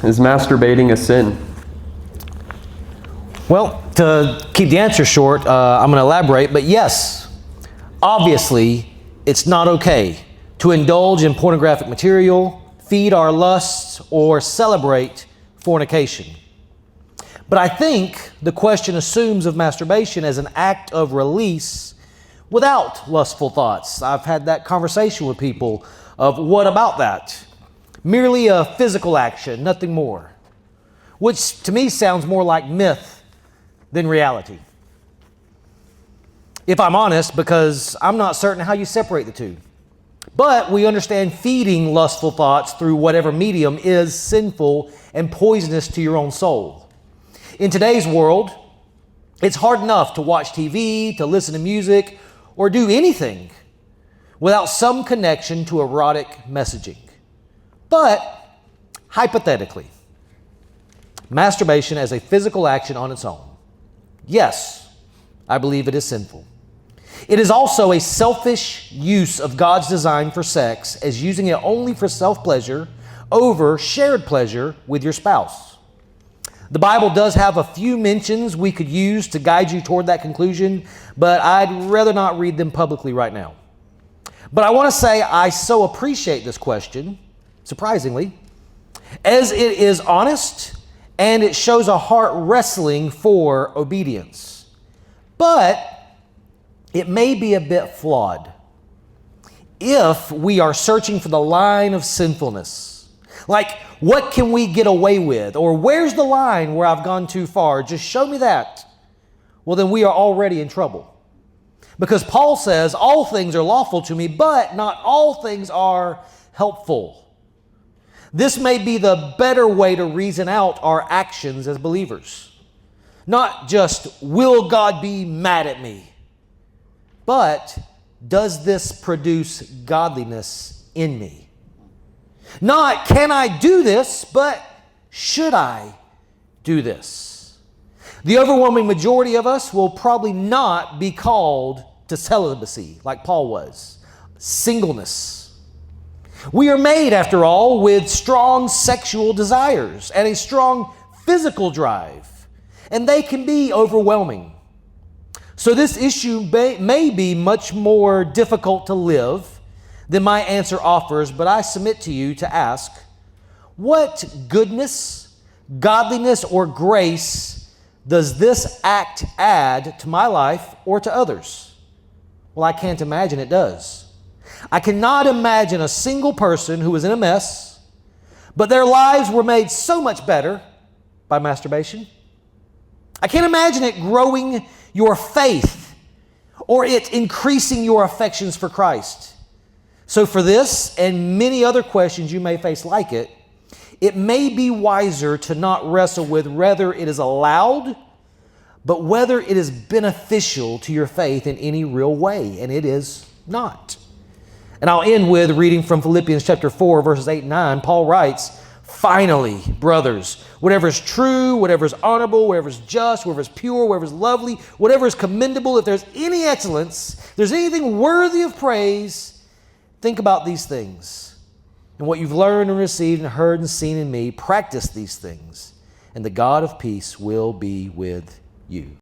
Is masturbating a sin? Well, to keep the answer short, I'm going to elaborate, but yes, obviously, it's not okay to indulge in pornographic material, feed our lusts, or celebrate fornication. But I think the question assumes of masturbation as an act of release without lustful thoughts. I've had that conversation with people of what about that? Merely a physical action, nothing more. Which to me sounds more like myth than reality. If I'm honest, because I'm not certain how you separate the two. But we understand feeding lustful thoughts through whatever medium is sinful and poisonous to your own soul. In today's world, it's hard enough to watch TV, to listen to music, or do anything without some connection to erotic messaging. But hypothetically, masturbation as a physical action on its own, yes, I believe it is sinful. It is also a selfish use of God's design for sex as using it only for self-pleasure over shared pleasure with your spouse. The Bible does have a few mentions we could use to guide you toward that conclusion, but I'd rather not read them publicly right now. But I want to say I so appreciate this question, surprisingly, as it is honest and it shows a heart wrestling for obedience. But it may be a bit flawed if we are searching for the line of sinfulness. Like, what can we get away with? Or where's the line where I've gone too far? Just show me that. Well, then we are already in trouble. Because Paul says, all things are lawful to me, but not all things are helpful. This may be the better way to reason out our actions as believers. Not just, will God be mad at me? But, does this produce godliness in me? Not, can I do this, but should I do this? The overwhelming majority of us will probably not be called to celibacy like Paul was. Singleness. We are made, after all, with strong sexual desires and a strong physical drive, and they can be overwhelming. So this issue may be much more difficult to live than my answer offers, but I submit to you to ask, what goodness, godliness, or grace does this act add to my life or to others? Well, I can't imagine it does. I cannot imagine a single person who was in a mess, but their lives were made so much better by masturbation. I can't imagine it growing your faith or it increasing your affections for Christ. So for this and many other questions you may face like it, it may be wiser to not wrestle with whether it is allowed, but whether it is beneficial to your faith in any real way, and it is not. And I'll end with reading from Philippians chapter 4, verses 8 and 9. Paul writes, finally, brothers, whatever is true, whatever is honorable, whatever is just, whatever is pure, whatever is lovely, whatever is commendable, if there's any excellence, if there's anything worthy of praise, think about these things. And what you've learned and received and heard and seen in me, practice these things, and the God of peace will be with you.